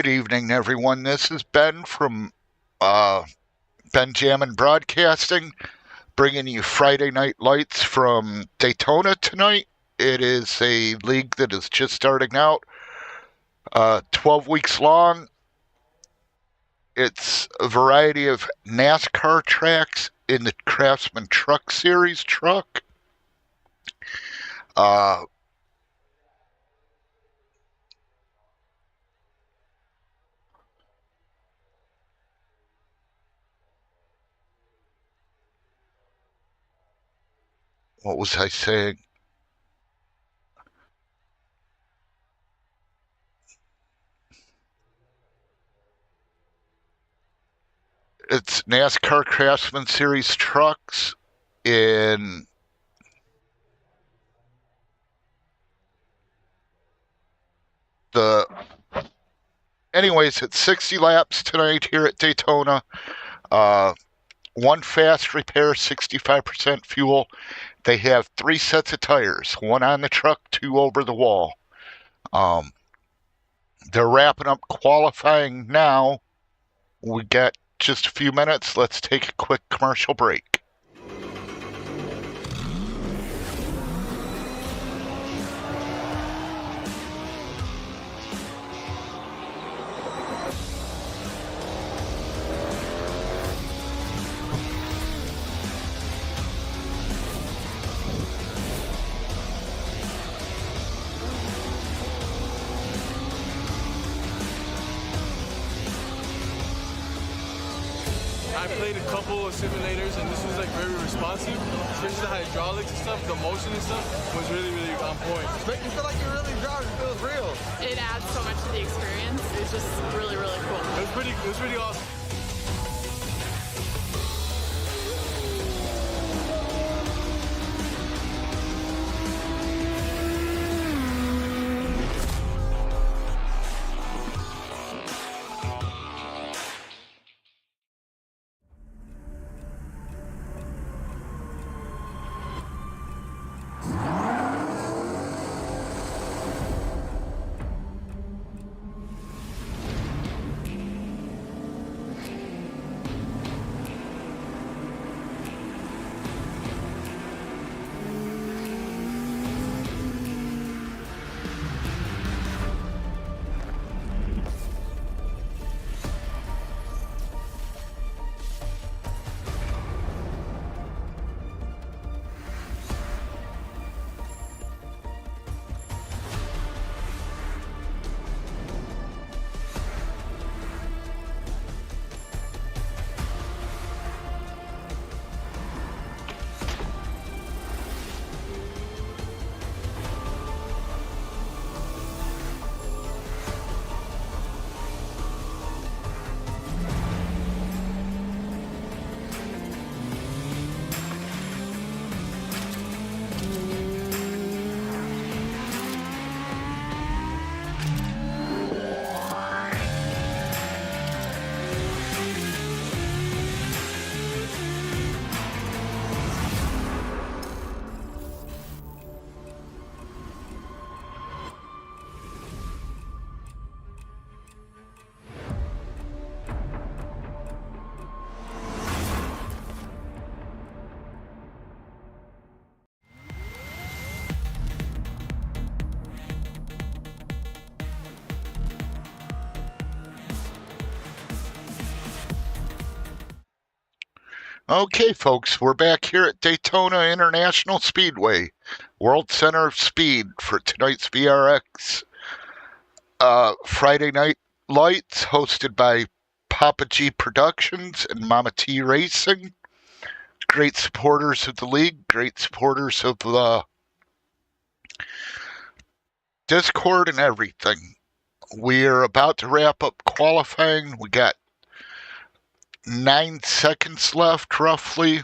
Good evening, everyone. This is Ben from Ben Jammin' Broadcasting, bringing you Friday Night Lights from Daytona tonight. It is a league that is just starting out, 12 weeks long. It's a variety of NASCAR tracks in the Craftsman Truck Series truck. What was I saying? It's NASCAR Craftsman Series trucks in the anyways, it's 60 laps tonight here at Daytona. One fast repair, 65% fuel. They have 3 sets of tires, one on the truck, 2 over the wall. They're wrapping up qualifying now. We got just a few minutes. Let's take a quick commercial break. I played a couple of simulators and this was like very responsive, especially the hydraulics and stuff, the motion and stuff was really on point. You feel like you're really driving, it feels real. It adds so much to the experience. It's just really cool. It was pretty awesome. Okay, folks, we're back here at Daytona International Speedway, World Center of Speed, for tonight's VRX Friday Night Lights, hosted by Poppa G Productions and Mama T Racing. Great supporters of the league, great supporters of the Discord and everything. We're about to wrap up qualifying. We got 9 seconds left, roughly,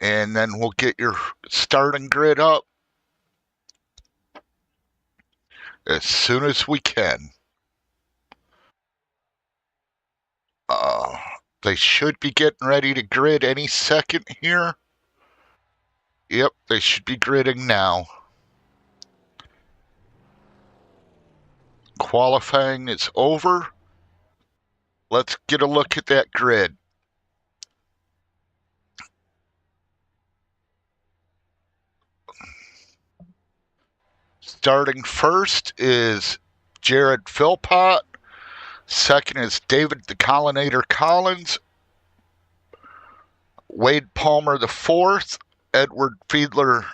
and then we'll get your starting grid up as soon as we can. They should be getting ready to grid any second here. Yep, they should be gridding now. Qualifying is over. Let's get a look at that grid. Starting first is Jared Philpott. Second is David the Collinator Collins. Wade Palmer the fourth. Edward Fiedler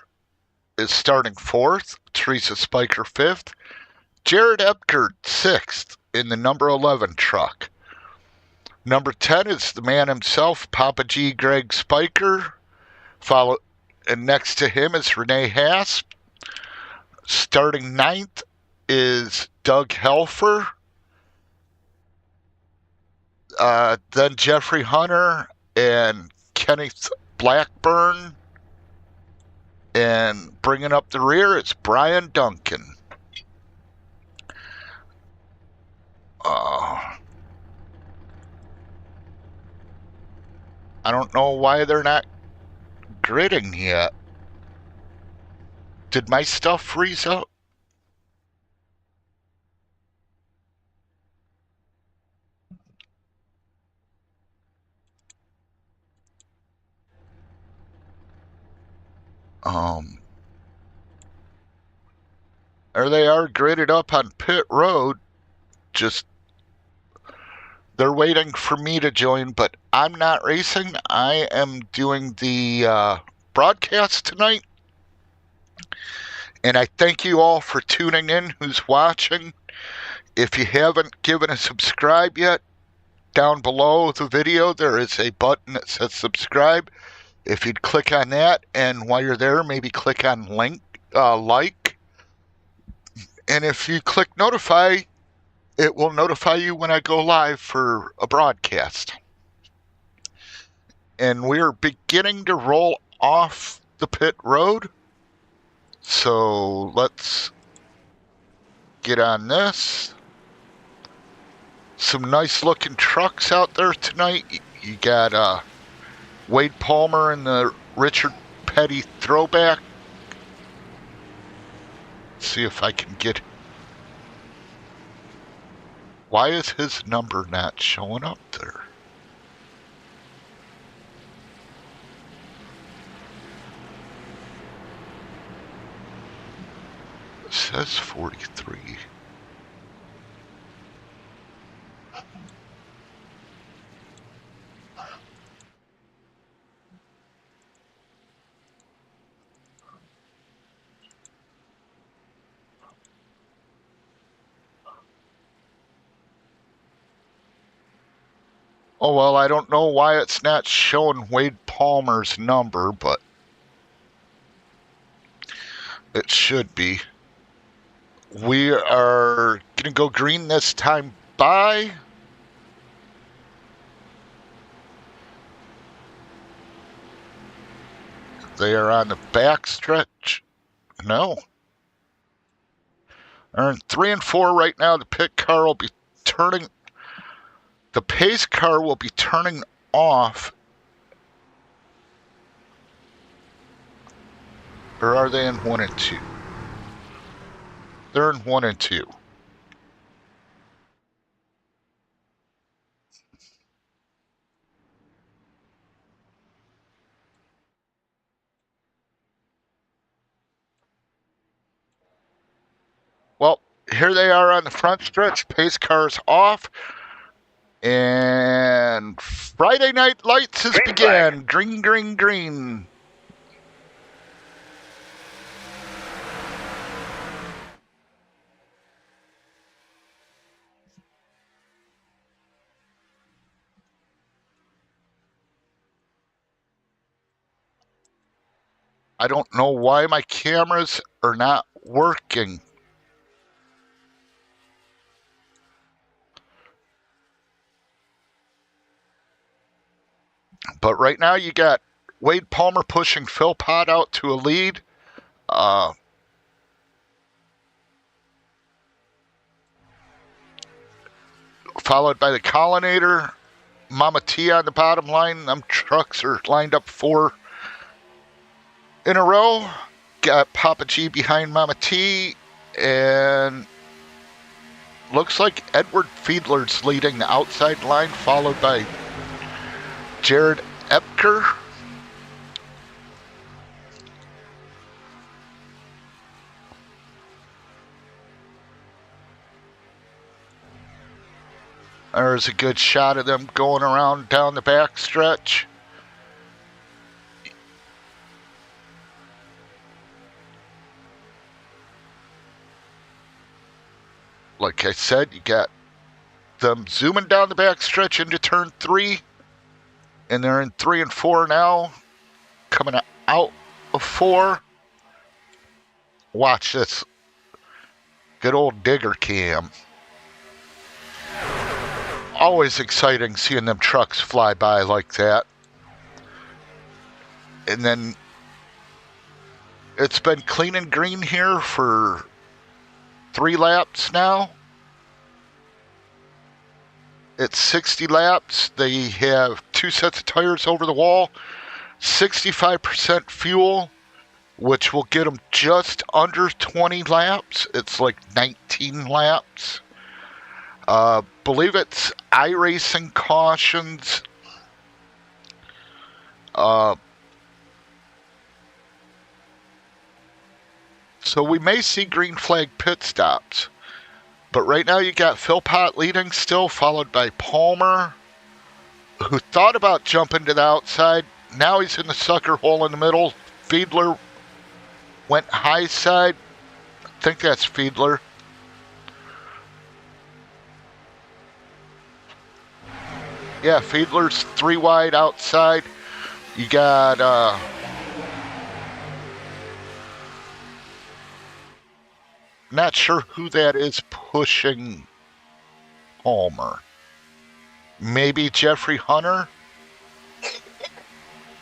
is starting fourth. Teresa Spiker fifth. Jared Epgard sixth in the number 11 truck. Number 10 is the man himself, Poppa G. Greg Spiker. And next to him is Renee Hasp. Starting ninth is Doug Helfer. Then Jeffrey Hunter and Kenneth Blackburn. And bringing up the rear is Brian Duncan. I don't know why they're not gridding yet. Did my stuff freeze up? Or they are gridded up on pit road. Just they're waiting for me to join, but I'm not racing. I am doing the broadcast tonight. And I thank you all for tuning in who's watching. If you haven't given a subscribe yet, down below the video there is a button that says subscribe. If you'd click on that, and while you're there, maybe click on like. And if you click notify, it will notify you when I go live for a broadcast. And we're beginning to roll off the pit road. So let's get on this. Some nice looking trucks out there tonight. You got Wade Palmer in the Richard Petty throwback. See if I can get... Why is his number not showing up there? It says 43. Oh, well, I don't know why it's not showing Wade Palmer's number, but it should be. We are going to go green this time by. They are on the back stretch. No. They're in 3 and 4 right now. The pit car will be turning. The pace car will be turning off. Or are they in 1 and 2? They're in 1 and 2. Well, here they are on the front stretch. Pace car's off. And Friday Night Lights has begun. Green, green, green. I don't know why my cameras are not working. But right now you got Wade Palmer pushing Philpott out to a lead. Followed by the Collinator. Mama T on the bottom line. Them trucks are lined up 4 in a row. Got Poppa G behind Mama T. And looks like Edward Fiedler's leading the outside line, followed by Jared Epker. There's a good shot of them going around down the back stretch. Like I said, you got them zooming down the back stretch into turn 3. And they're in 3 and 4 now. Coming out of 4. Watch this. Good old digger cam. Always exciting seeing them trucks fly by like that. And then it's been clean and green here for 3 laps now. It's 60 laps. They have 2 sets of tires over the wall, 65% fuel, which will get them just under 20 laps. It's like 19 laps. Believe it's iRacing cautions. So we may see green flag pit stops. But right now you got Philpott leading still, followed by Palmer, who thought about jumping to the outside. Now he's in the sucker hole in the middle. Fiedler went high side. I think that's Fiedler. Yeah, Fiedler's 3 wide outside. You got not sure who that is pushing Palmer. Maybe Jeffrey Hunter?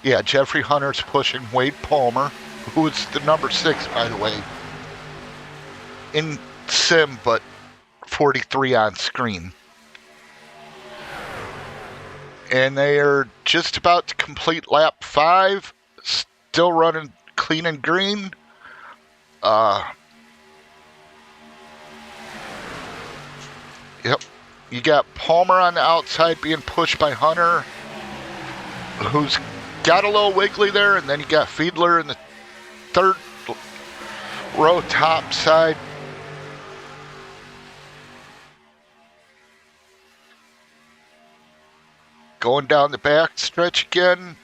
Yeah, Jeffrey Hunter's pushing Wade Palmer, who is the number 6, by the way, in sim, but 43 on screen. And they are just about to complete lap 5, still running clean and green. Yep. You got Palmer on the outside being pushed by Hunter, who's got a little wiggly there, and then you got Fiedler in the 3rd row top side. Going down the back stretch again.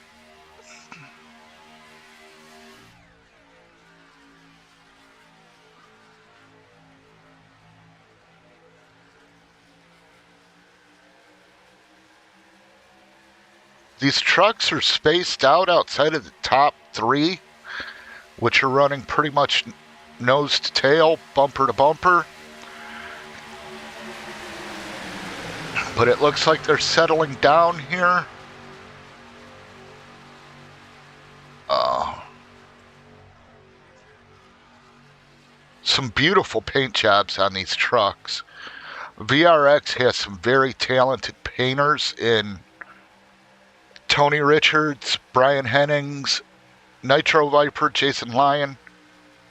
These trucks are spaced out outside of the top 3, which are running pretty much nose to tail, bumper to bumper. But it looks like they're settling down here. Some beautiful paint jobs on these trucks. VRX has some very talented painters in Tony Richards, Brian Hennings, Nitro Viper, Jason Lyon,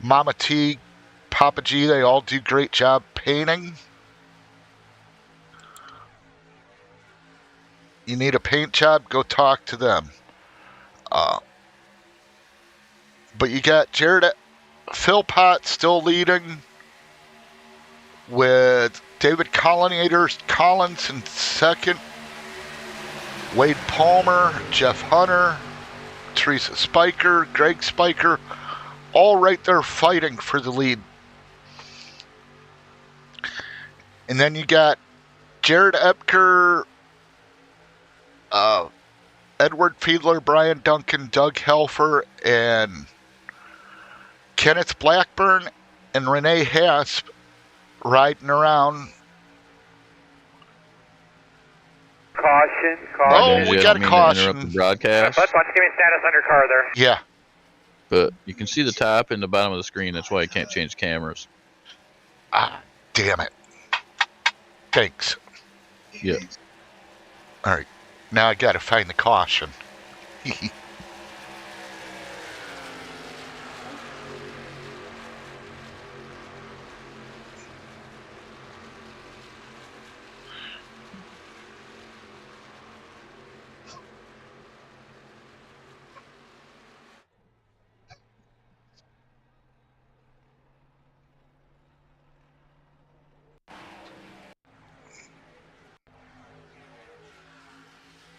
Mama T, Poppa G. They all do great job painting. You need a paint job, go talk to them. But you got Philpott still leading with David Collins in 2nd. Wade Palmer, Jeff Hunter, Teresa Spiker, Greg Spiker, all right there fighting for the lead. And then you got Jared Epker, Edward Fiedler, Brian Duncan, Doug Helfer, and Kenneth Blackburn and Renee Hasp riding around. Caution. Oh, we got a caution. Interrupt the broadcast. Bus, why don't you give me status on your car there? Yeah. But you can see the top and the bottom of the screen. That's why you can't change cameras. Ah, damn it. Thanks. Yeah. All right. Now I got to find the caution.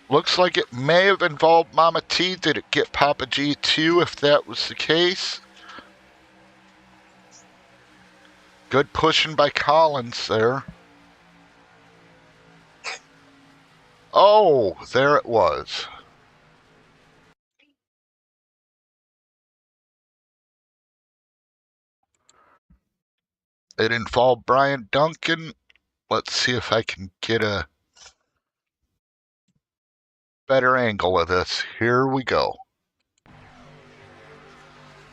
Looks like it may have involved Mama T. Did it get Papa G too, if that was the case? Good pushing by Collins there. Oh, there it was. It involved Brian Duncan. Let's see if I can get a better angle of this. Here we go.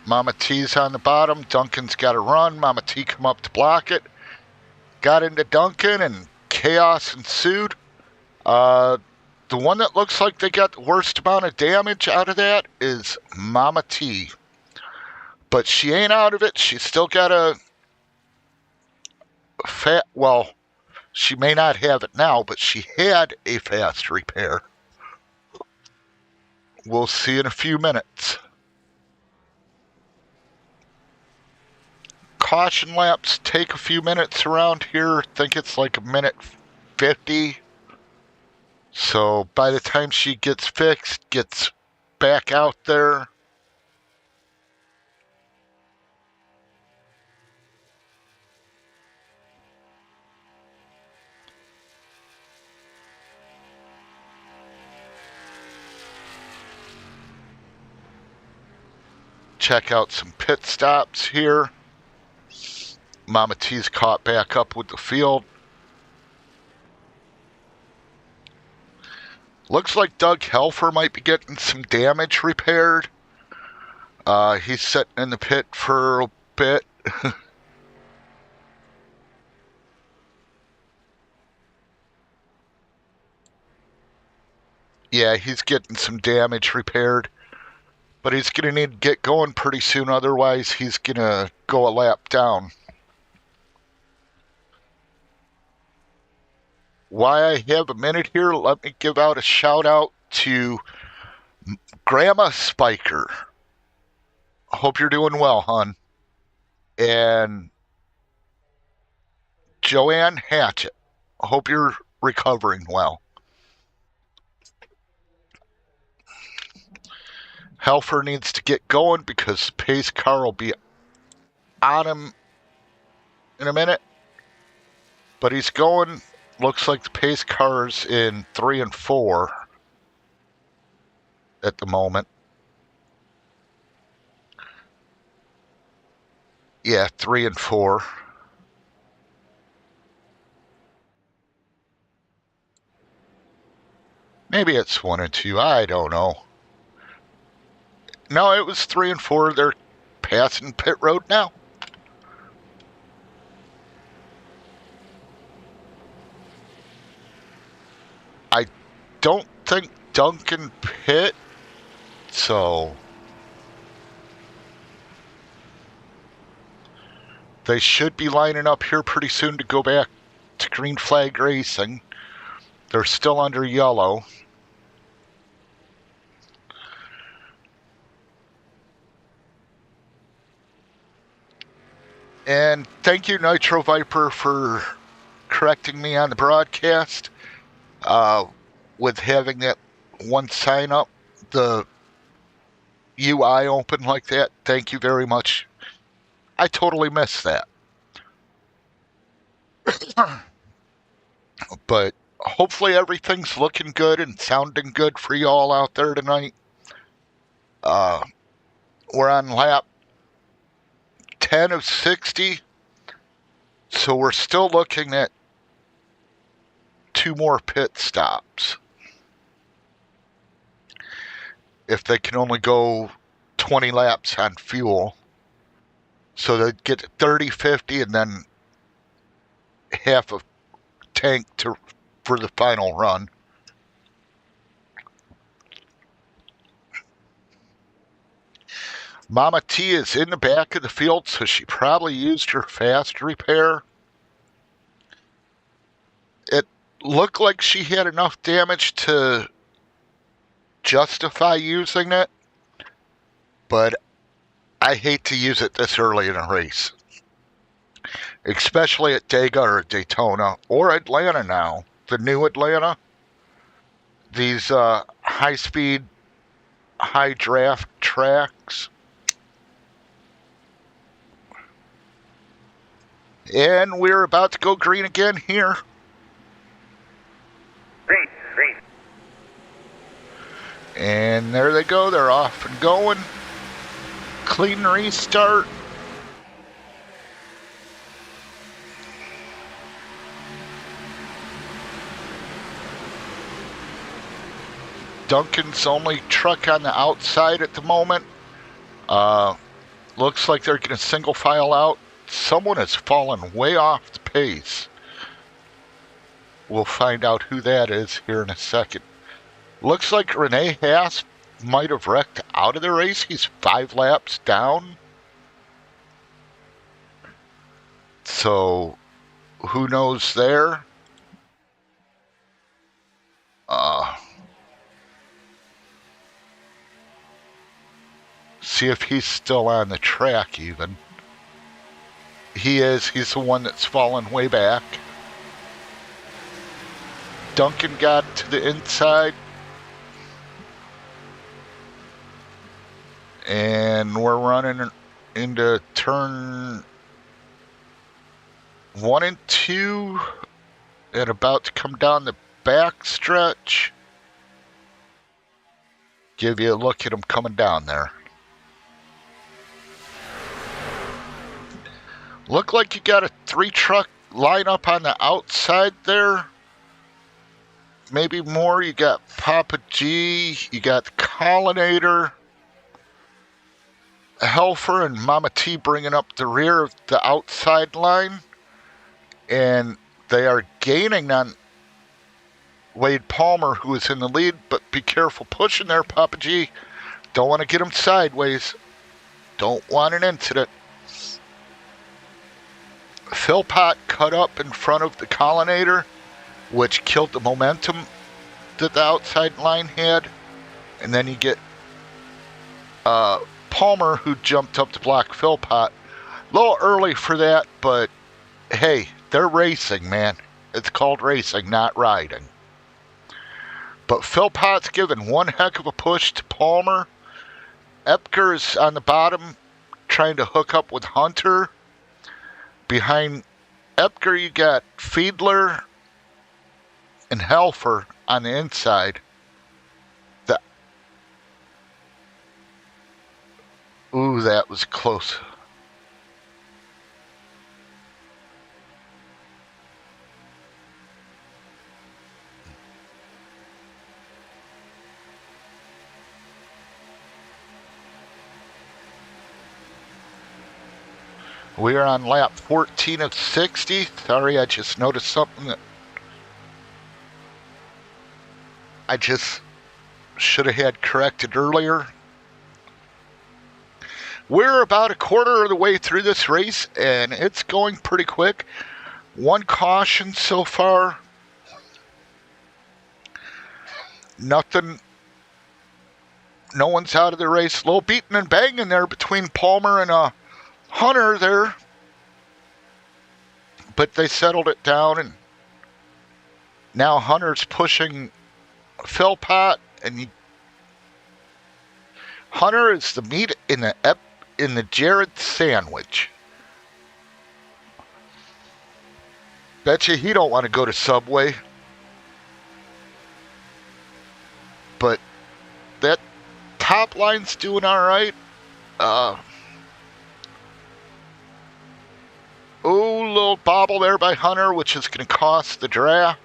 Mama T's on the bottom. Duncan's got to run. Mama T come up to block it. Got into Duncan and chaos ensued. The one that looks like they got the worst amount of damage out of that is Mama T. But she ain't out of it. She's still got a well, she may not have it now, but she had a fast repair. We'll see in a few minutes. Caution laps take a few minutes around here. I think it's like a minute 50. So by the time she gets fixed, gets back out there, check out some pit stops here. Mama T's caught back up with the field. Looks like Doug Helfer might be getting some damage repaired. He's sitting in the pit for a bit. Yeah, he's getting some damage repaired. But he's going to need to get going pretty soon, otherwise he's going to go a lap down. Why I have a minute here, let me give out a shout out to Grandma Spiker. Hope you're doing well, hon. And Joanne Hatchett. Hope you're recovering well. Helfer needs to get going because the pace car will be on him in a minute. But he's going. Looks like the pace car's in 3 and 4 at the moment. Yeah, 3 and 4. Maybe it's 1 and 2. I don't know. No, it was 3 and 4. They're passing pit road now. I don't think Duncan pit, so they should be lining up here pretty soon to go back to green flag racing. They're still under yellow. And thank you, Nitro Viper, for correcting me on the broadcast. With having that one sign up, the UI open like that. Thank you very much. I totally missed that. But hopefully everything's looking good and sounding good for you all out there tonight. We're on lap 10 of 60. So we're still looking at 2 more pit stops. If they can only go 20 laps on fuel. So they'd get 30, 50, and then half a tank for the final run. Mama T is in the back of the field, so she probably used her fast repair. It looked like she had enough damage to justify using it, but I hate to use it this early in a race. Especially at Dega or Daytona or Atlanta now. The new Atlanta. these high-speed, high-draft tracks. And we're about to go green again here. Green, green. And there they go. They're off and going. Clean restart. Duncan's only truck on the outside at the moment. Looks like they're going to single file out. Someone has fallen way off the pace. We'll find out who that is here in a second. Looks like Renee Haas might have wrecked out of the race. He's 5 laps down. So, who knows there? See if he's still on the track even. He is. He's the one that's fallen way back. Duncan got to the inside. And we're running into turn 1 and 2 and about to come down the back stretch. Give you a look at him coming down there. Look like you got a 3-truck lineup on the outside there. Maybe more. You got Poppa G. You got the Collinator. Helfer and Mama T bringing up the rear of the outside line. And they are gaining on Wade Palmer, who is in the lead. But be careful pushing there, Poppa G. Don't want to get him sideways. Don't want an incident. Philpott cut up in front of the Collinator, which killed the momentum that the outside line had. And then you get Palmer, who jumped up to block Philpott. A little early for that, but hey, they're racing, man. It's called racing, not riding. But Philpott's given one heck of a push to Palmer. Epker's on the bottom trying to hook up with Hunter. Behind Epker, you got Fiedler and Helfer on the inside. Ooh, that was close. We are on lap 14 of 60. Sorry, I just noticed something that I just should have had corrected earlier. We're about a quarter of the way through this race, and it's going pretty quick. One caution so far. Nothing. No one's out of the race. A little beating and banging there between Palmer and Hunter there. But they settled it down, and now Hunter's pushing Philpott, and Hunter is the meat in the Jared sandwich. Betcha he don't want to go to Subway. But that top line's doing all right. Little bobble there by Hunter, which is going to cost the draft.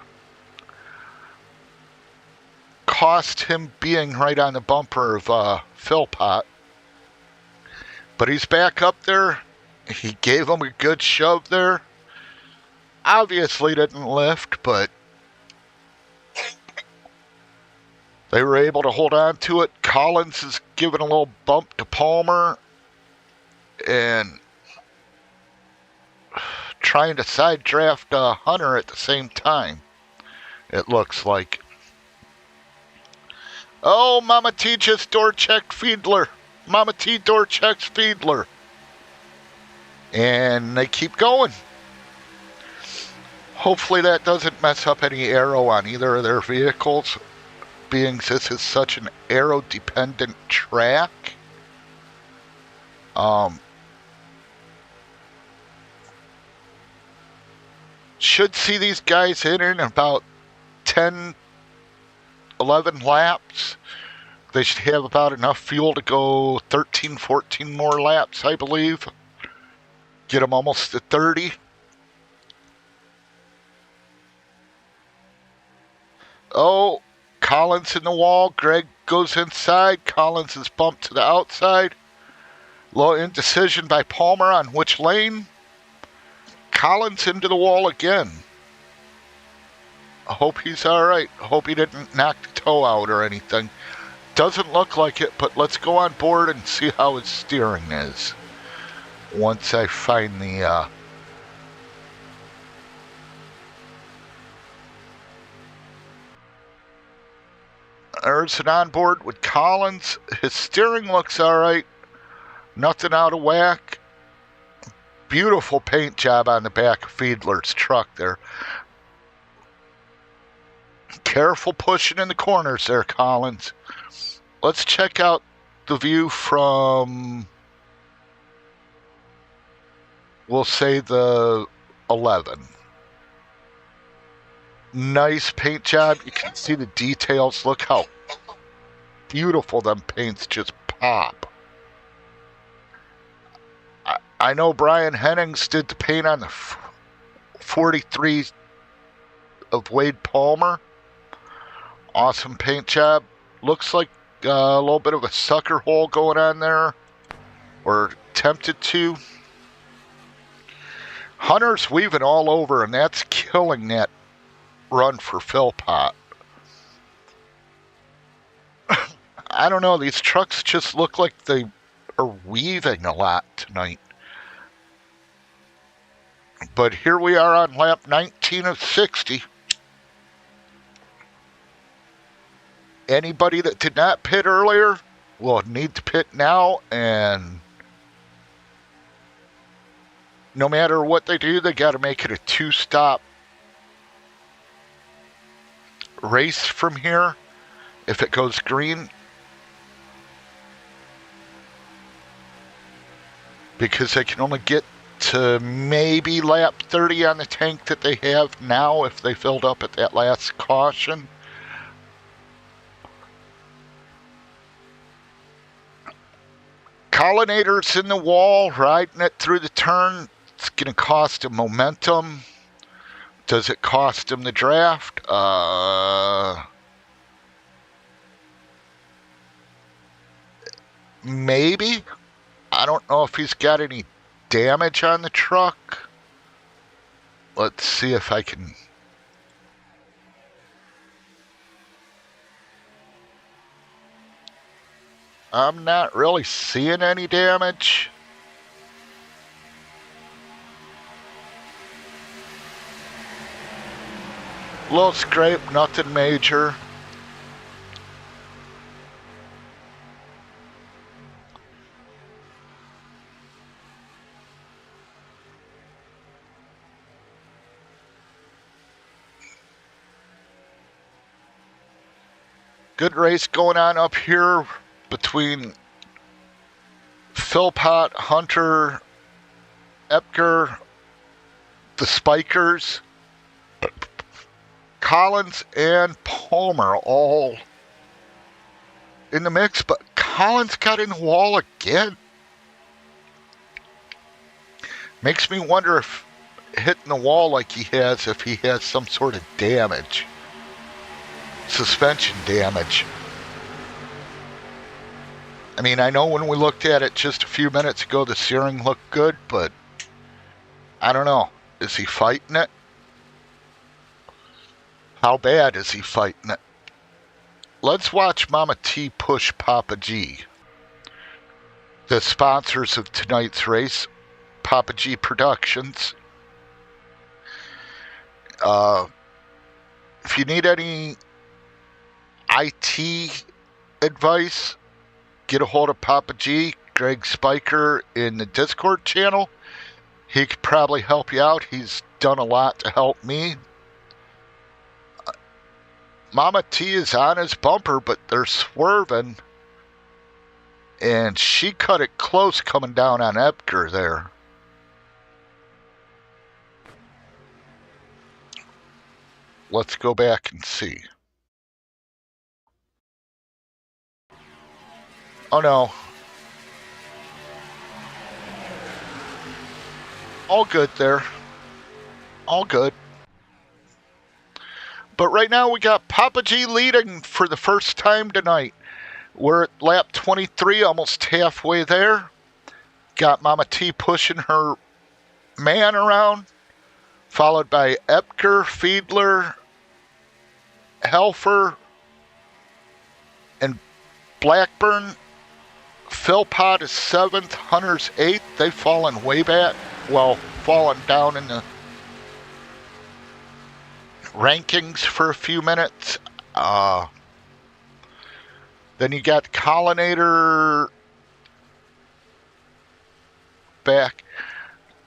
Cost him being right on the bumper of Philpott. But he's back up there. He gave him a good shove there. Obviously didn't lift, but they were able to hold on to it. Collins is giving a little bump to Palmer and trying to side draft Hunter at the same time, it looks like. Oh, Mama T just door checked Fiedler. Mama T door checks Fiedler. And they keep going. Hopefully that doesn't mess up any aero on either of their vehicles. being this is such an aero-dependent track. Should see these guys in about 10, 11 laps. They should have about enough fuel to go 13, 14 more laps, I believe. Get them almost to 30. Oh, Collins in the wall. Greg goes inside. Collins is bumped to the outside. Low indecision by Palmer on which lane. Collins into the wall again. I hope he's alright. I hope he didn't knock the toe out or anything. Doesn't look like it, but let's go on board and see how his steering is. Once I find the... There's an onboard with Collins. His steering looks alright. Nothing out of whack. Beautiful paint job on the back of Fiedler's truck there. Careful pushing in the corners there, Collins. Let's check out the view from, we'll say, the 11. Nice paint job. You can see the details. Look how beautiful them paints just pop. I know Brian Hennings did the paint on the 43 of Wade Palmer. Awesome paint job. Looks like a little bit of a sucker hole going on there, or attempted to. Hunter's weaving all over, and that's killing that run for Philpott. I don't know, these trucks just look like they are weaving a lot tonight. But here we are on lap 19 of 60. Anybody that did not pit earlier will need to pit now, and no matter what they do, they got to make it a two-stop race from here if it goes green, because they can only get to maybe lap 30 on the tank that they have now if they filled up at that last caution. Collinator's in the wall, riding it through the turn. It's going to cost him momentum. Does it cost him the draft? Maybe. I don't know if he's got any damage on the truck. Let's see if I can... I'm not really seeing any damage. Little scrape, nothing major. Good race going on up here between Philpott, Hunter, Epker, the Spikers, Collins, and Palmer all in the mix, but Collins got in the wall again. Makes me wonder if hitting the wall like he has, if he has some sort of damage. Suspension damage. I mean, I know when we looked at it just a few minutes ago, the steering looked good, but I don't know. Is he fighting it? How bad is he fighting it? Let's watch Mama T push Papa G. The sponsors of tonight's race, Papa G Productions. If you need any IT advice, get a hold of Papa G, Greg Spiker, in the Discord channel. He could probably help you out. He's done a lot to help me. Mama T is on his bumper, but they're swerving. And she cut it close coming down on Epker there. Let's go back and see. Oh no. All good there. All good. But right now we got Poppa G leading for the first time tonight. We're at lap 23, almost halfway there. Got Mama T pushing her man around, followed by Epker, Fiedler, Helfer, and Blackburn. Philpott is 7th, Hunter's 8th. They've fallen way back. Well, fallen down in the rankings for a few minutes. Then you got Collinator back.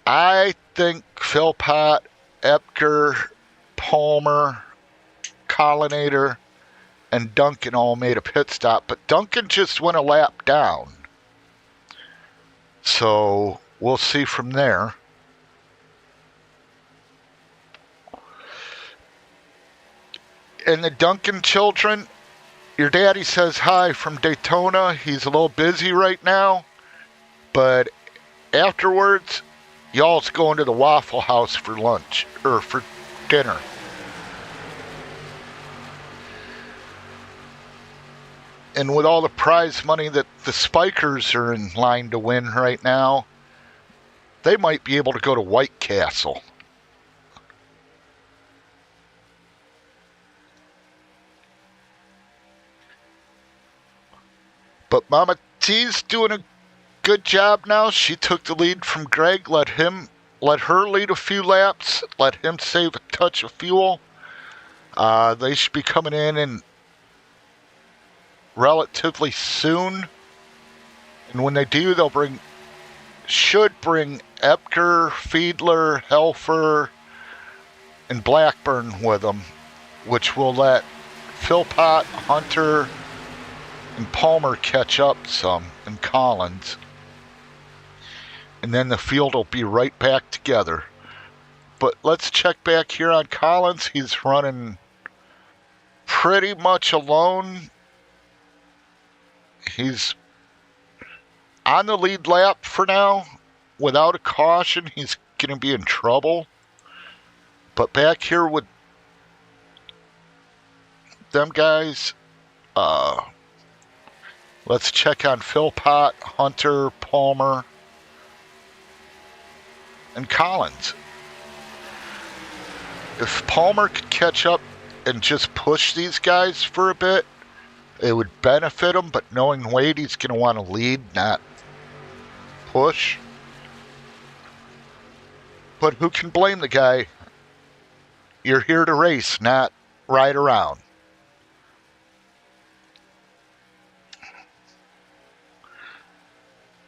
I think Philpott, Epker, Palmer, Collinator, and Duncan all made a pit stop, but Duncan just went a lap down. So we'll see from there. And the Duncan children, your daddy says hi from Daytona. He's a little busy right now, but afterwards, y'all's going to the Waffle House for lunch, or for dinner. And with all the prize money that the Spikers are in line to win right now, they might be able to go to White Castle. But Mama T's doing a good job now. She took the lead from Greg, let her lead a few laps, let him save a touch of fuel. They should be coming in relatively soon. And when they do, should bring Epker, Fiedler, Helfer, and Blackburn with them, which will let Philpott, Hunter, and Palmer catch up some, and Collins. And then the field will be right back together. But let's check back here on Collins. He's running pretty much alone. He's on the lead lap for now. Without a caution, he's going to be in trouble. But back here with them guys, let's check on Philpott, Hunter, Palmer, and Collins. If Palmer could catch up and just push these guys for a bit, it would benefit him, but knowing Wade, he's going to want to lead, not push. But who can blame the guy? You're here to race, not ride around.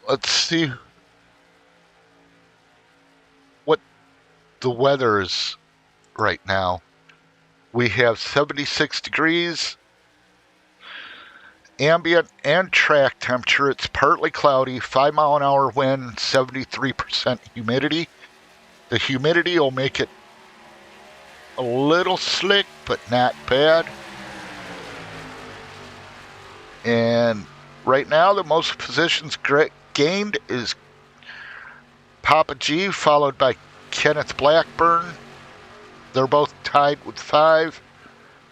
Let's see what the weather is right now. We have 76 degrees. Ambient and track temperature, it's partly cloudy, 5-mile-an-hour wind, 73% humidity. The humidity will make it a little slick, but not bad. And right now, the most positions gained is Poppa G, followed by Kenneth Blackburn. They're both tied with 5.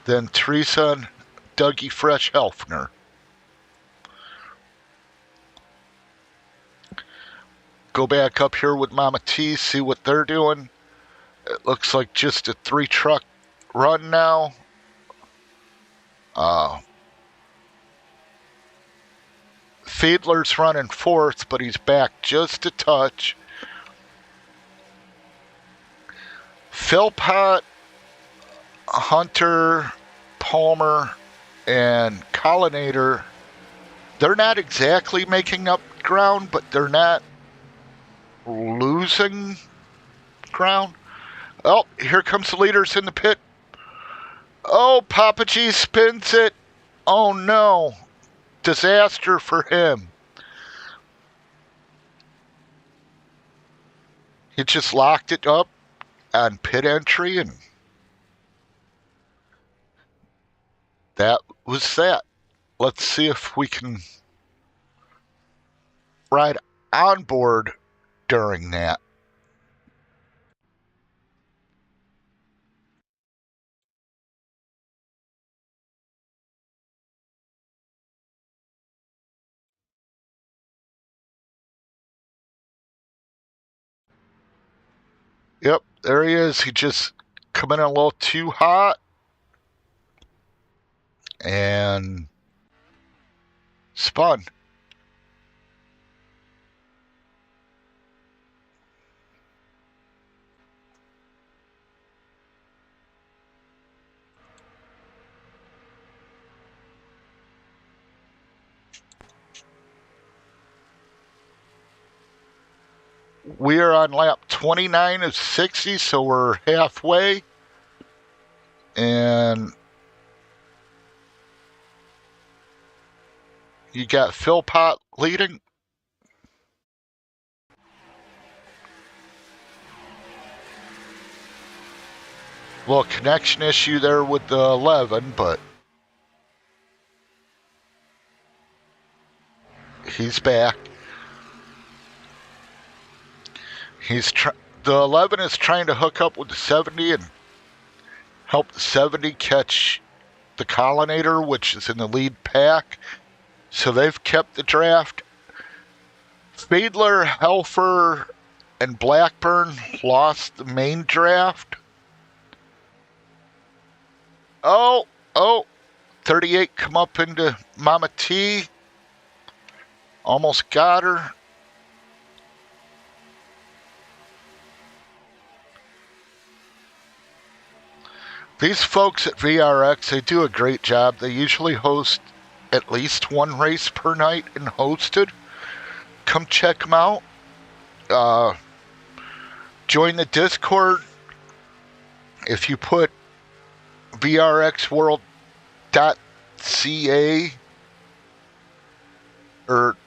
Then Teresa and Dougie Fresh Helfner. Go back up here with Mama T, see what they're doing. It looks like just a 3-truck run now. Fiedler's running 4th, but he's back just a touch. Philpott, Hunter, Palmer, and Collinator, they're not exactly making up ground, but they're not losing ground. Oh, here comes the leaders in the pit. Oh, Papa G spins it. Oh no. Disaster for him. He just locked it up on pit entry, and that was that. Let's see if we can ride on board during that. Yep, there he is. He just coming in a little too hot and spun. We are on lap 29 of 60, so we're halfway. And you got Philpott leading. Well, connection issue there with the 11, but he's back. The 11 is trying to hook up with the 70 and help the 70 catch the Collinator, which is in the lead pack. So they've kept the draft. Fiedler, Helfer, and Blackburn lost the main draft. Oh, 38 come up into Mama T. Almost got her. These folks at VRX, they do a great job. They usually host at least one race per night and hosted. Come check them out. Join the Discord. If you put vrxworld.ca or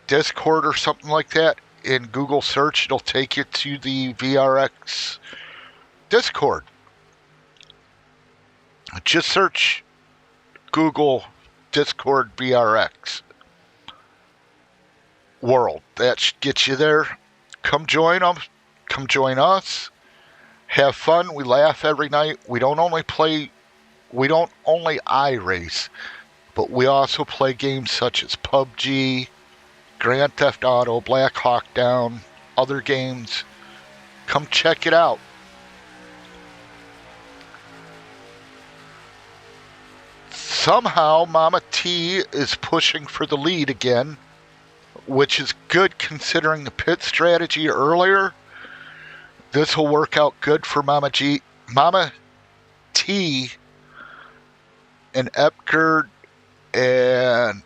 .discord or something like that in Google search, it'll take you to the VRX Discord. Just search Google Discord VRX World. That should get you there. Come join them. Come join us. Have fun. We laugh every night. We don't only iRace, but we also play games such as PUBG, Grand Theft Auto, Black Hawk Down, other games. Come check it out. Somehow Mama T is pushing for the lead again, which is good considering the pit strategy earlier. This will work out good for Mama T and Epgard, and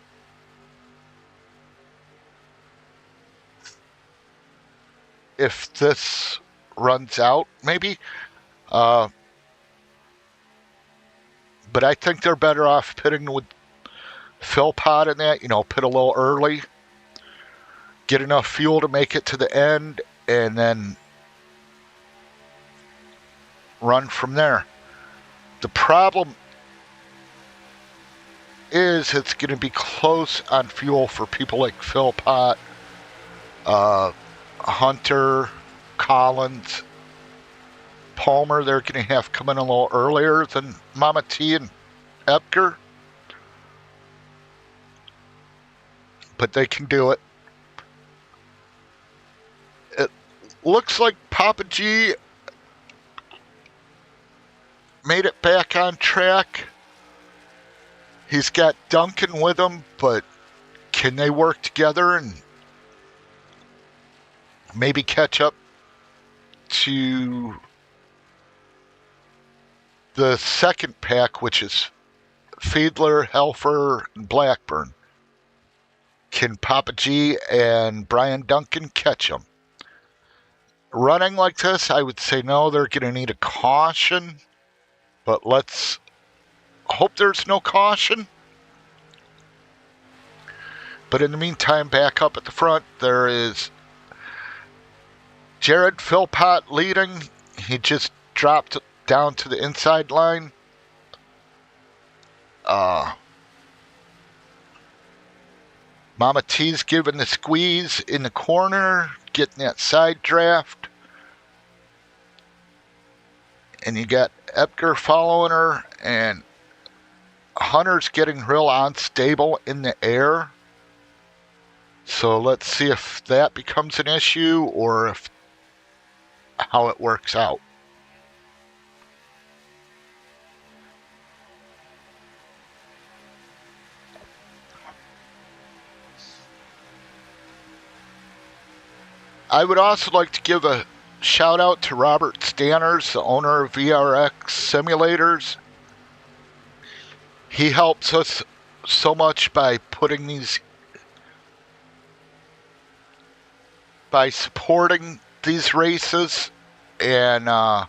if this runs out, maybe. But I think they're better off pitting with Philpott in that, pit a little early, get enough fuel to make it to the end, and then run from there. The problem is it's going to be close on fuel for people like Philpott, Hunter, Collins, Palmer. They're going to have come in a little earlier than Mama T and Epker, but they can do it. It looks like Papa G made it back on track. He's got Duncan with him, but can they work together and maybe catch up to the second pack, which is Fiedler, Helfer, and Blackburn? Can Papa G and Brian Duncan catch them? Running like this, I would say no, they're going to need a caution. But let's hope there's no caution. But in the meantime, back up at the front, there is Jared Philpott leading. He just dropped down to the inside line. Mama T's giving the squeeze in the corner, getting that side draft. And you got Epker following her, and Hunter's getting real unstable in the air. So let's see if that becomes an issue or if how it works out. I would also like to give a shout out to Robert Stanners, the owner of VRX Simulators. He helps us so much by supporting these races, and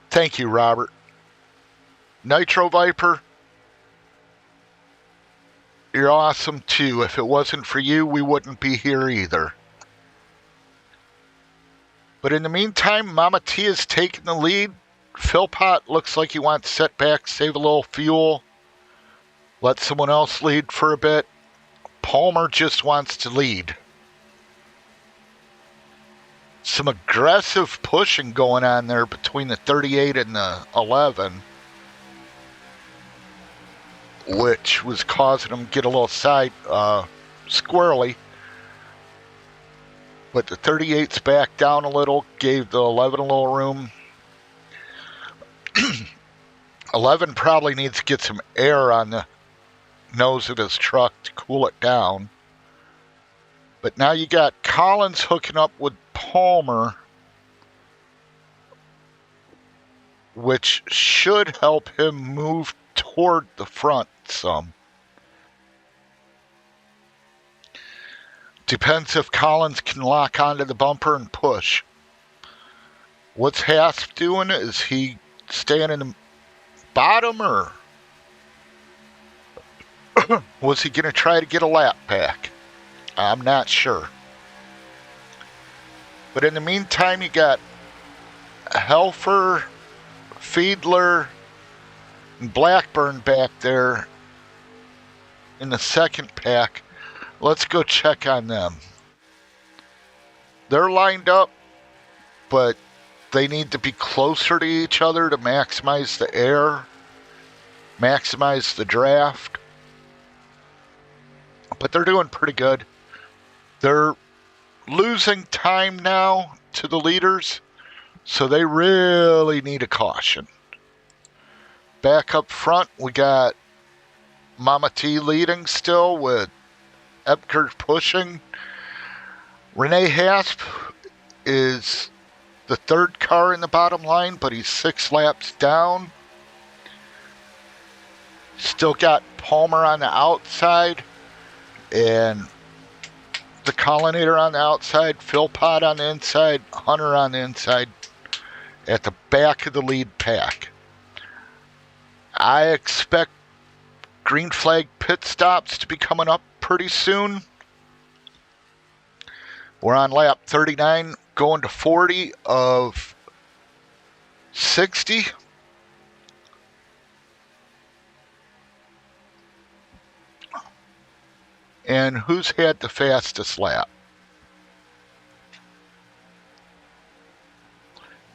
thank you, Robert. Nitro Viper, you're awesome too. If it wasn't for you, we wouldn't be here either. But in the meantime, Mama T is taking the lead. Philpott looks like he wants to sit back, save a little fuel, let someone else lead for a bit. Palmer just wants to lead. Some aggressive pushing going on there between the 38 and the 11, which was causing him to get a little side squirrely. But the 38's back down a little, gave the 11 a little room. 11 probably needs to get some air on the nose of his truck to cool it down. But now you got Collins hooking up with Palmer, which should help him move toward the front some. Depends if Collins can lock onto the bumper and push. What's Hasp doing? Is he staying in the bottom, or was he going to try to get a lap back? I'm not sure. But in the meantime, you got Helfer, Fiedler, and Blackburn back there in the second pack. Let's go check on them. They're lined up, but they need to be closer to each other to maximize the air, maximize the draft. But they're doing pretty good. They're losing time now to the leaders, so they really need a caution. Back up front, we got Mama T leading still with Epker pushing. Renee Hasp is the third car in the bottom line, but he's 6 laps down. Still got Palmer on the outside, and the Collinator on the outside, Philpott on the inside, Hunter on the inside at the back of the lead pack. I expect green flag pit stops to be coming up pretty soon. We're on lap 39, going to 40 of 60. And who's had the fastest lap?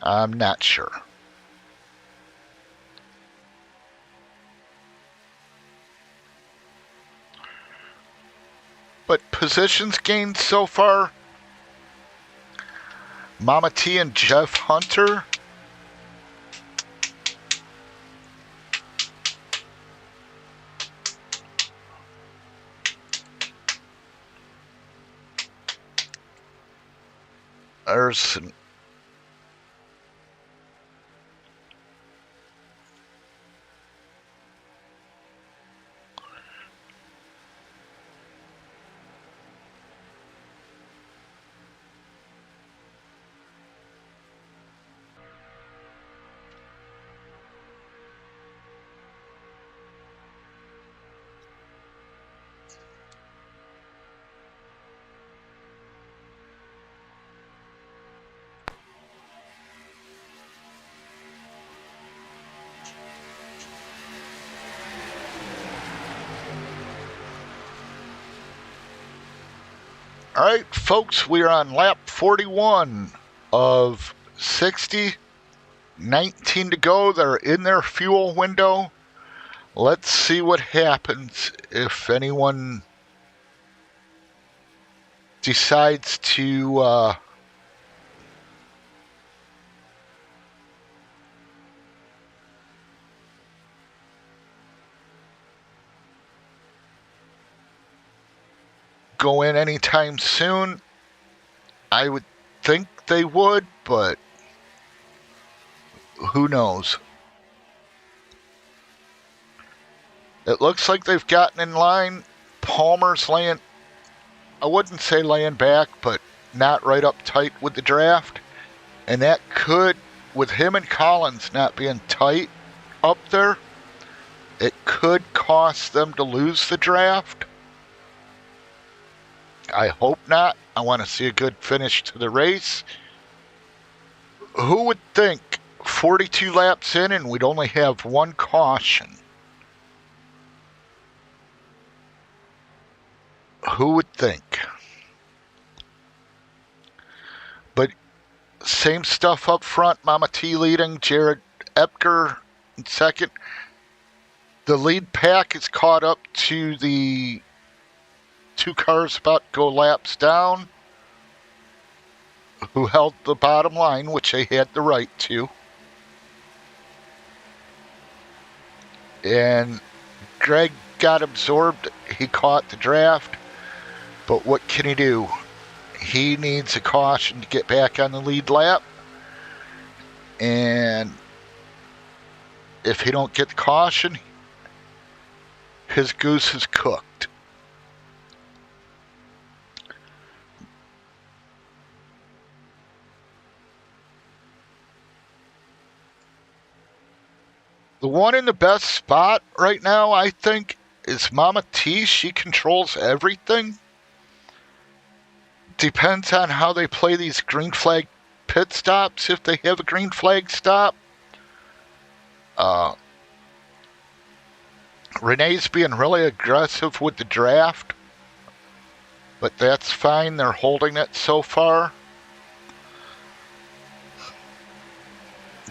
I'm not sure. But positions gained so far, Mama T and Jeff Hunter. There's some All right, folks, we are on lap 41 of 60. 19 to go. They're in their fuel window. Let's see what happens if anyone decides to go in anytime soon. I would think they would, but who knows? It looks like they've gotten in line. Palmer's laying, I wouldn't say laying back, but not right up tight with the draft. And that could, with him and Collins not being tight up there, it could cost them to lose the draft. I hope not. I want to see a good finish to the race. Who would think 42 laps in and we'd only have one caution? Who would think? But same stuff up front. Mama T leading, Jared Epker in second. The lead pack is caught up to the two cars about to go laps down, who held the bottom line, which they had the right to. And Greg got absorbed. He caught the draft. But what can he do? He needs a caution to get back on the lead lap. And if he don't get the caution, his goose is cooked. The one in the best spot right now, I think, is Mama T. She controls everything. Depends on how they play these green flag pit stops, if they have a green flag stop. Renee's being really aggressive with the draft, but that's fine. They're holding it so far.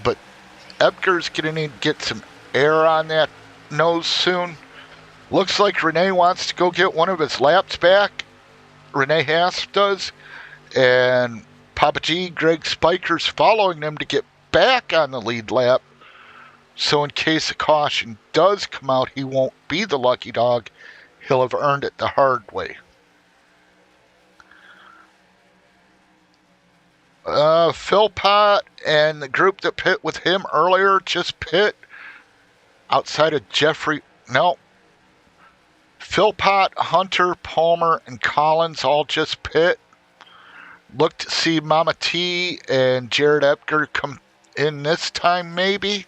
But Epker's going to need to get some air on that nose soon. Looks like Renee wants to go get one of his laps back. Renee Haas does. And Poppa G, Greg Spiker's following them to get back on the lead lap. So in case a caution does come out, he won't be the lucky dog. He'll have earned it the hard way. Philpott and the group that pit with him earlier just pit outside of Jeffrey. No. Philpott, Hunter, Palmer, and Collins all just pit. Look to see Mama T and Jared Epker come in this time, maybe.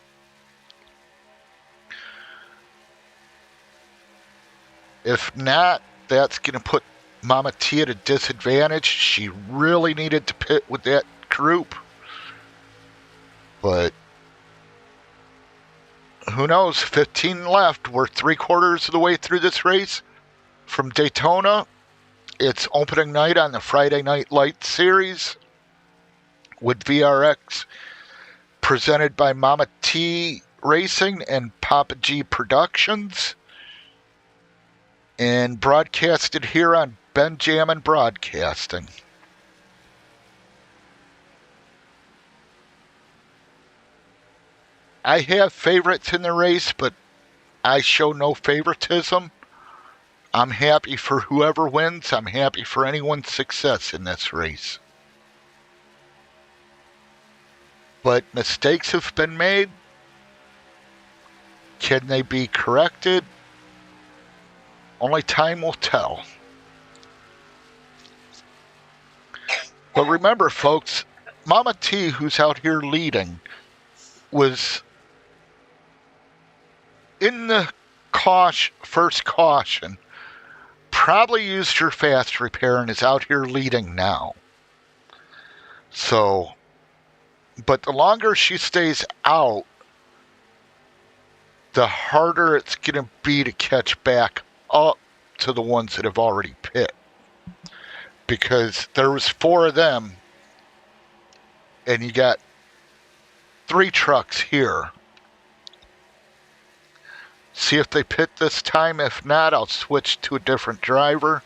If not, that's going to put Mama T at a disadvantage. She really needed to pit with that group. But who knows? 15 left. We're 3/4 of the way through this race. From Daytona, it's opening night on the Friday Night Lights series with VRX, presented by Mama T Racing and Poppa G Productions, and broadcasted here on Benjamin Broadcasting. I have favorites in the race, but I show no favoritism. I'm happy for whoever wins. I'm happy for anyone's success in this race. But mistakes have been made. Can they be corrected? Only time will tell. But remember, folks, Mama T, who's out here leading, was in the first caution, probably used her fast repair and is out here leading now. So, but the longer she stays out, the harder it's going to be to catch back up to the ones that have already pit. because there was 4 of them, and you got 3 trucks here. See if they pit this time. If not, I'll switch to a different driver.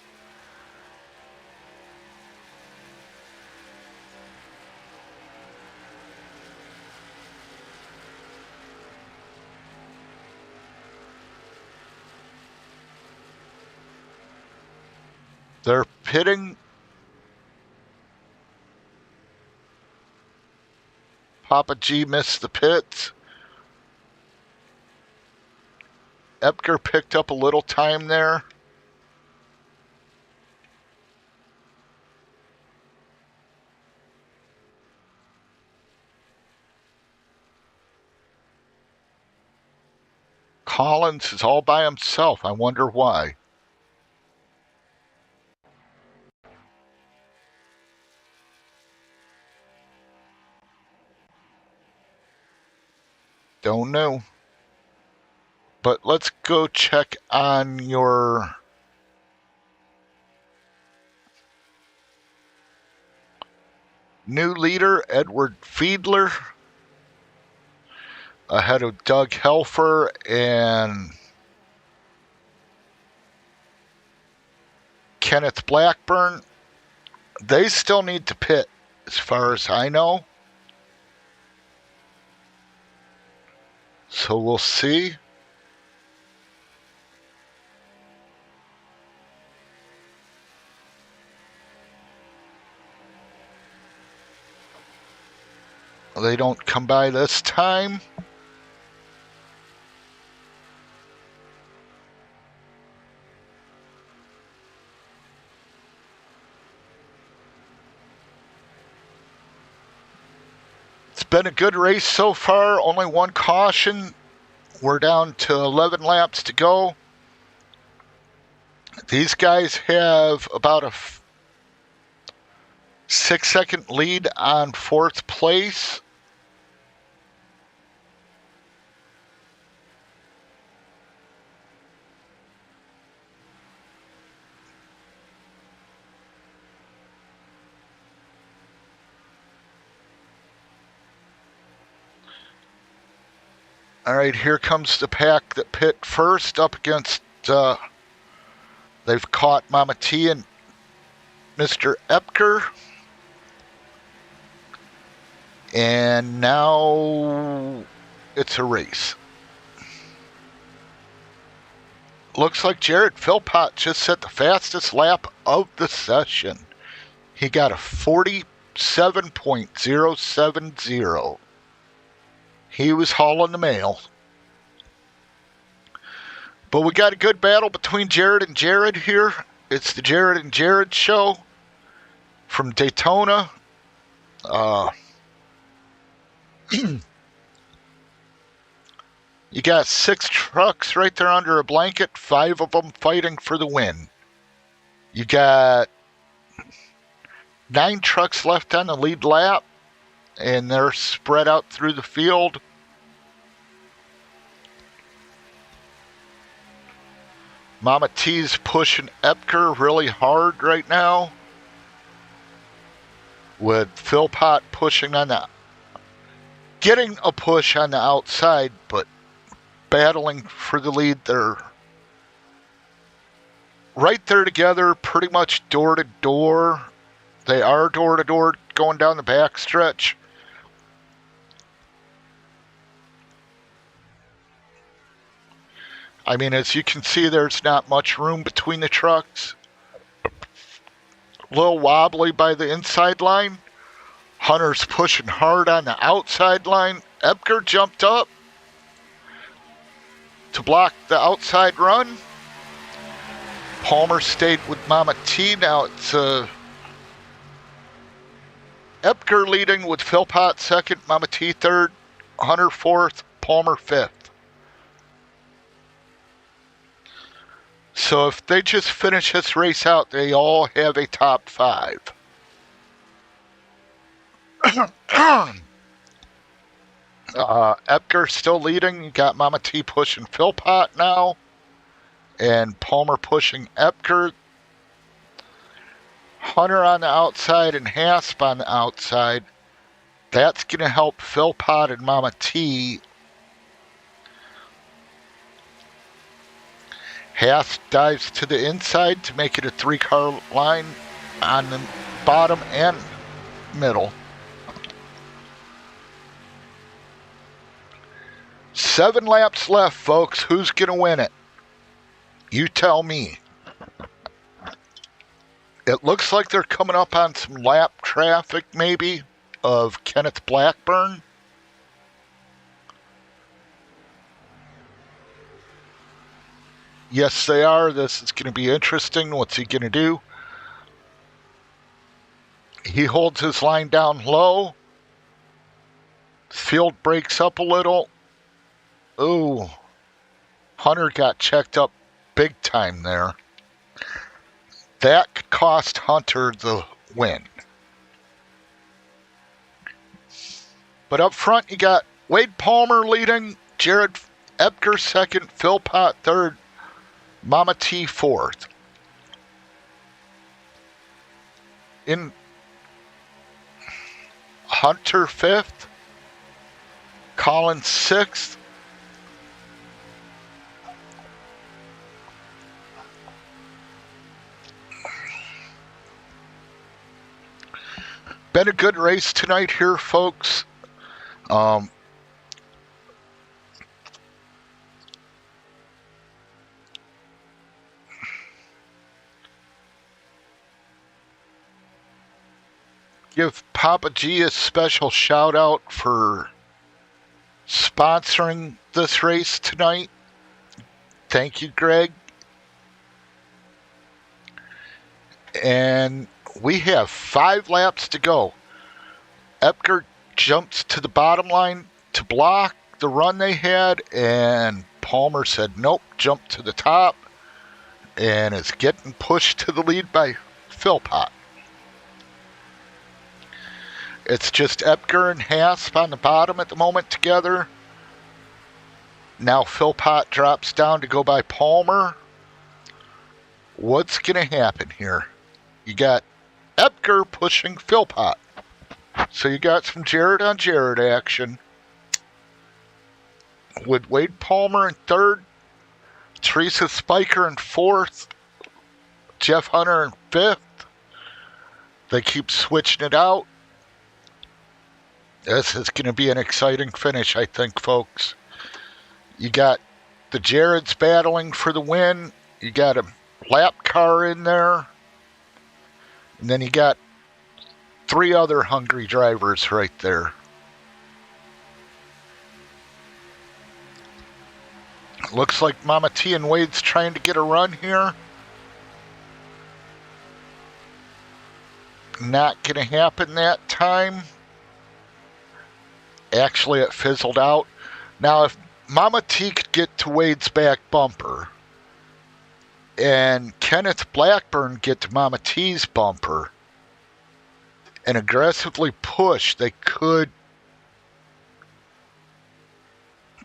They're pitting. Poppa G missed the pits. Epker picked up a little time there. Collins is all by himself. I wonder why. Don't know. But let's go check on your new leader, Edward Fiedler, ahead of Doug Helfer and Kenneth Blackburn. They still need to pit, as far as I know. So we'll see. They don't come by this time. It's been a good race so far. Only 1 caution. We're down to 11 laps to go. These guys have about a 6-second lead on 4th place. All right, here comes the pack that pit first up against, they've caught Mama T and Mr. Epker. And now it's a race. Looks like Jared Philpott just set the fastest lap of the session. He got a 47.070. He was hauling the mail. But we got a good battle between Jared and Jared here. It's the Jared and Jared show from Daytona. You got 6 trucks right there under a blanket, 5 of them fighting for the win. You got 9 trucks left on the lead lap, and they're spread out through the field. Mama T's pushing Epker really hard right now, with Philpott pushing on the, getting a push on the outside, but battling for the lead. They're right there together, pretty much door to door. They are door to door going down the back stretch. I mean, as you can see, there's not much room between the trucks. A little wobbly by the inside line. Hunter's pushing hard on the outside line. Epker jumped up to block the outside run. Palmer stayed with Mama T. Now it's Epker leading with Philpott second, Mama T third, Hunter fourth, Palmer fifth. So if they just finish this race out, they all have a top 5. Epker still leading. You got Mama T pushing Philpott now, and Palmer pushing Epker. Hunter on the outside and Hasp on the outside. That's going to help Philpott and Mama T. Hasp dives to the inside to make it a 3-car line on the bottom and middle. 7 laps left, folks. Who's going to win it? You tell me. It looks like they're coming up on some lap traffic, maybe, of Kenneth Blackburn. Yes, they are. This is going to be interesting. What's he going to do? He holds his line down low. Field breaks up a little. Ooh. Hunter got checked up big time there. That could cost Hunter the win. But up front, you got Wade Palmer leading, Jared Epker second, Philpott third, Mama T fourth. In Hunter fifth, Collins sixth, been a good race tonight here, folks. Give Papa G a special shout out for sponsoring this race tonight. Thank you, Greg. And we have 5 laps to go. Epker jumps to the bottom line to block the run they had, and Palmer said nope, jump to the top, and is getting pushed to the lead by Philpott. It's just Epker and Hasp on the bottom at the moment together. Now Philpott drops down to go by Palmer. What's going to happen here? You got Epker pushing Philpott. So you got some Jared on Jared action. With Wade Palmer in third, Teresa Spiker in fourth, Jeff Hunter in fifth. They keep switching it out. This is going to be an exciting finish, I think, folks. You got the Jareds battling for the win. You got a lap car in there. And then you got 3 other hungry drivers right there. Looks like Mama T and Wade's trying to get a run here. Not going to happen that time. Actually, it fizzled out. Now, if Mama T could get to Wade's back bumper and Kenneth Blackburn get to Mama T's bumper and aggressively push, they could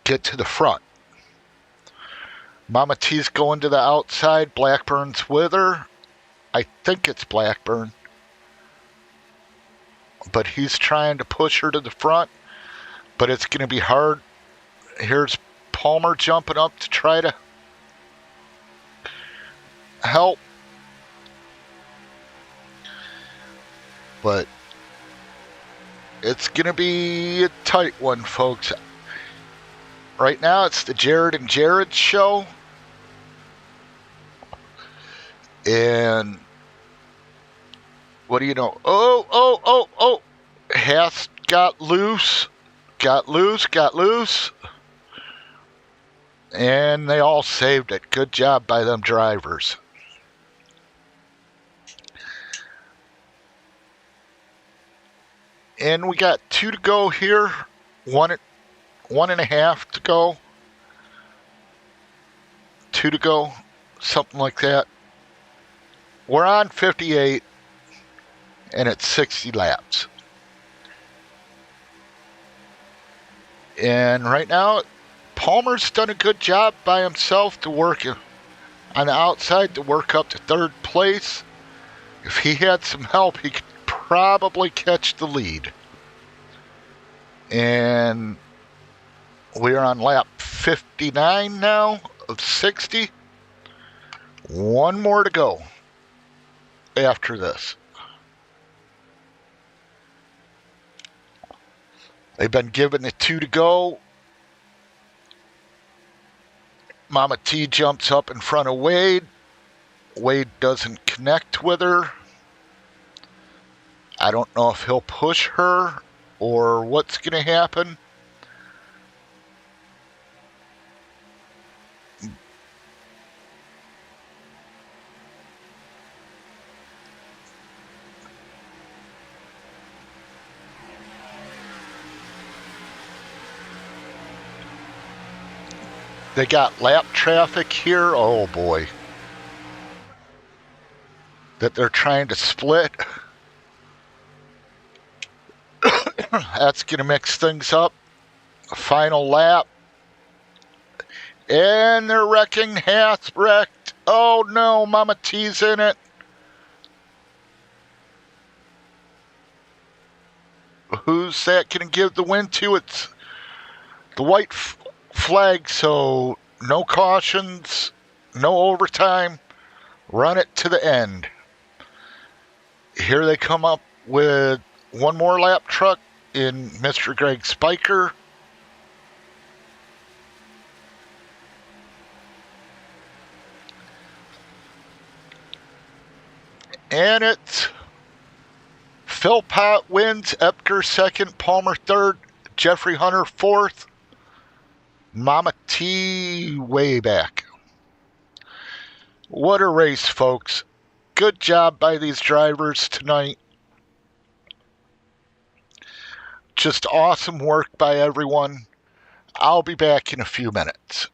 get to the front. Mama T's going to the outside. Blackburn's with her. I think it's Blackburn. But he's trying to push her to the front. But it's going to be hard. Here's Palmer jumping up to try to help. But it's going to be a tight one, folks. Right now, it's the Jared and Jared show. And what do you know? Oh. Haas got loose. Got loose. And they all saved it. Good job by them drivers. And we got 2 to go here. 1.5 to go. 2 to go. Something like that. We're on 58. And it's 60 laps. And right now, Palmer's done a good job by himself to work on the outside to work up to 3rd place. If he had some help, he could probably catch the lead. And we're on lap 59 now of 60. One more to go after this. They've been given the 2 to go. Mama T jumps up in front of Wade. Wade doesn't connect with her. I don't know if he'll push her or what's going to happen. They got lap traffic here. Oh boy. That they're trying to split. That's going to mix things up. Final lap. And they're wrecking. Hath wrecked. Oh no, Mama T's in it. Who's that going to give the win to? It's the white flag, so no cautions, no overtime. Run it to the end. Here they come up with one more lap truck in Mr. Greg Spiker. And it's Philpott wins, Epker second, Palmer third, Jeffrey Hunter fourth, Mama T way back. What a race, folks. Good job by these drivers tonight. Just awesome work by everyone. I'll be back in a few minutes.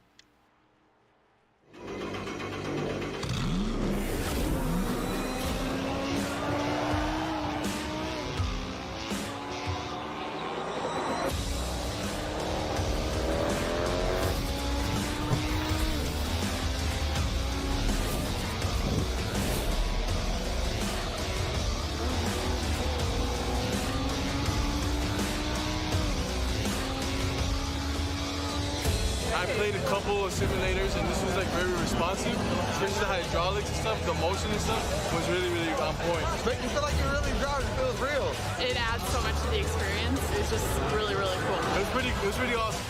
I played a couple of simulators and this was like very responsive. Especially the hydraulics and stuff, the motion and stuff was really, really on point. Make you feel like you're really driving, it feels real. It adds so much to the experience. It's just really, really cool. It was pretty awesome.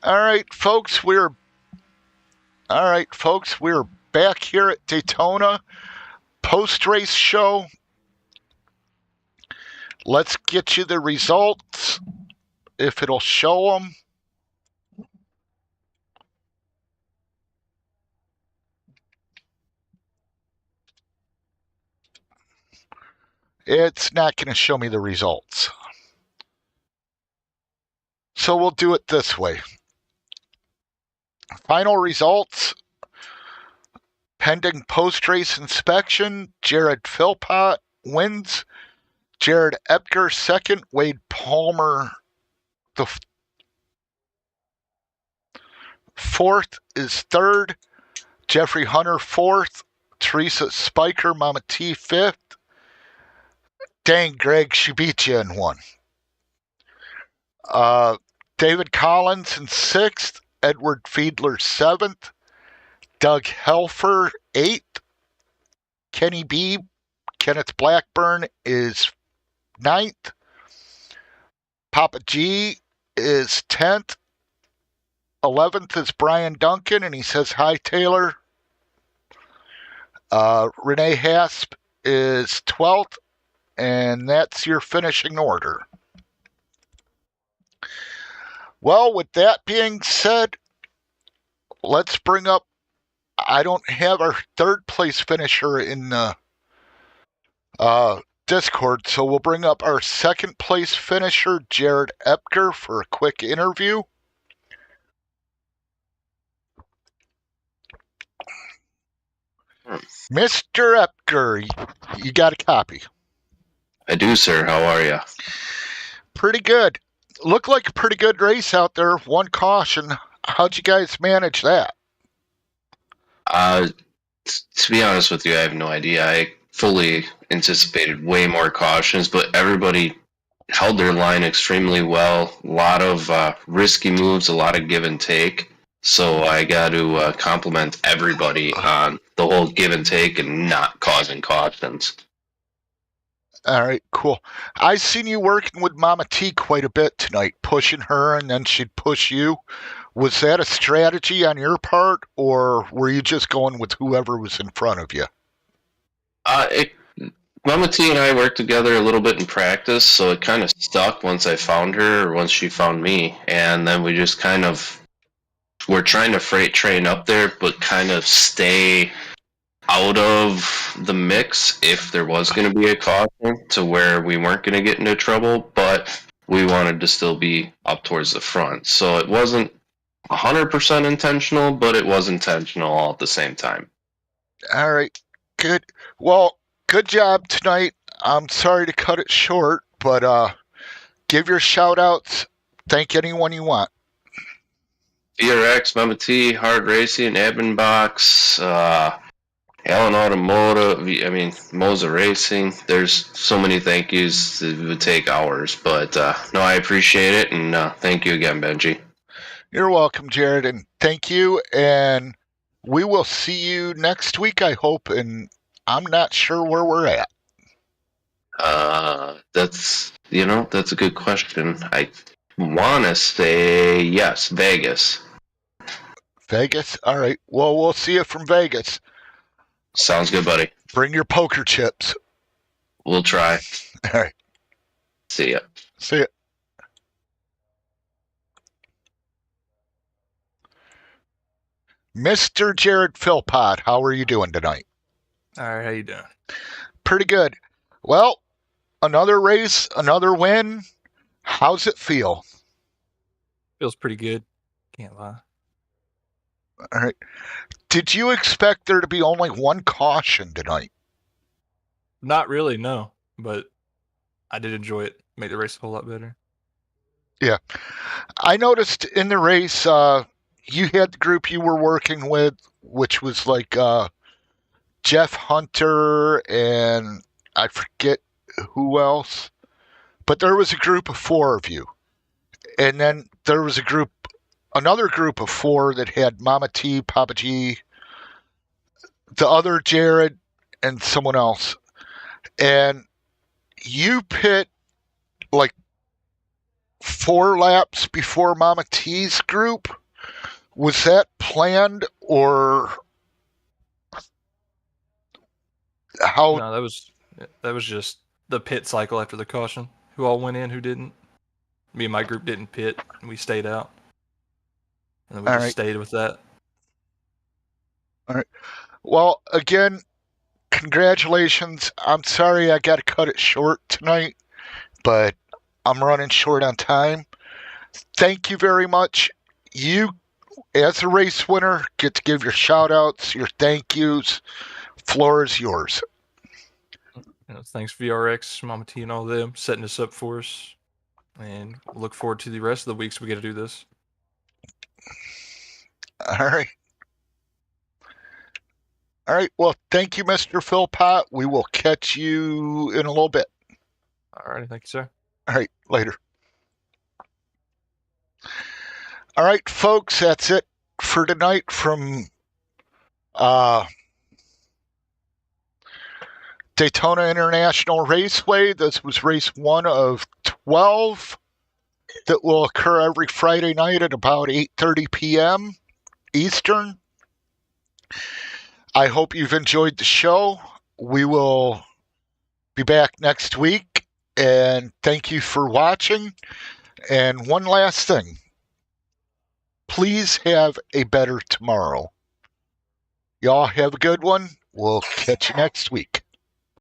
All right, folks, we're back here at Daytona post-race show. Let's get you the results, if it'll show them. It's not going to show me the results. So we'll do it this way. Final results, pending post-race inspection, Jared Philpott wins. Jared Epker second, Wade Palmer the fourth is third, Jeffrey Hunter fourth, Teresa Spiker, Mama T fifth. Dang, Greg, she beat you in one. David Collins in sixth, Edward Fiedler seventh, Doug Helfer eighth, Kenny B. Kenneth Blackburn is ninth, Poppa G is 10th, 11th is Brian Duncan, and he says, hi, Taylor. Renee Hasp is 12th, and that's your finishing order. Well, with that being said, let's bring up, I don't have our third place finisher in the Discord, so we'll bring up our second place finisher, Jared Epker, for a quick interview. Mr. Epker, you got a copy? I do, sir. How are you? Pretty good. Looked like a pretty good race out there. One caution. How'd you guys manage that? To be honest with you, I have no idea. I fully anticipated way more cautions, but everybody held their line extremely well. A lot of risky moves, a lot of give and take. So I got to compliment everybody on the whole give and take and not causing cautions. All right, cool. I seen you working with Mama T quite a bit tonight, pushing her and then she'd push you. Was that a strategy on your part, or were you just going with whoever was in front of you? Mama T and I worked together a little bit in practice, so it kind of stuck once I found her or once she found me. And then we just kind of were trying to freight train up there, but kind of stay out of the mix if there was going to be a caution, to where we weren't going to get into trouble, but we wanted to still be up towards the front. So it wasn't 100% intentional, but it was intentional all at the same time. All right, good. Well, good job tonight. I'm sorry to cut it short, but give your shout outs. Thank anyone you want. VRX, Mama T, Hard Racing, Admin Box, Allen Automotive, I mean, Moza Racing. There's so many thank yous that would take hours, but no, I appreciate it, and thank you again, Benji. You're welcome, Jared, and thank you, and we will see you next week, I hope, and I'm not sure where we're at. That's a good question. I want to say yes, Vegas. Vegas? All right. Well, we'll see you from Vegas. Sounds good, buddy. Bring your poker chips. We'll try. All right. See ya. See ya. Mr. Jared Philpott, how are you doing tonight? All right, how you doing? Pretty good. Well, another race, another win. How's it feel? Feels pretty good. Can't lie. All right. Did you expect there to be only one caution tonight? Not really, no. But I did enjoy it. Made the race a whole lot better. Yeah. I noticed in the race, you had the group you were working with, which was like Jeff Hunter and I forget who else. But there was a group of four of you. And then there was another group of four that had Mama T, Poppa G, the other Jared, and someone else. And you pit like 4 laps before Mama T's group. Was that planned or how? No, that was just the pit cycle after the caution. Who all went in, who didn't. Me and my group didn't pit, and we stayed out. And then we All just right. stayed with that. All right. Well, again, congratulations. I'm sorry I got to cut it short tonight, but I'm running short on time. Thank you very much. You, as a race winner, get to give your shout outs, your thank yous. Floor is yours. Thanks VRX, Mama T, and all of them setting this up for us. And look forward to the rest of the weeks we get to do this. All right. All right. Well, thank you, Mr. Philpott. We will catch you in a little bit. All righty. Thank you, sir. All right. Later. All right, folks. That's it for tonight from Daytona International Raceway. This was race 1 of 12 that will occur every Friday night at about 8:30 p.m. Eastern. I hope you've enjoyed the show. We will be back next week, and thank you for watching. And one last thing. Please have a better tomorrow. Y'all have a good one. We'll catch you next week.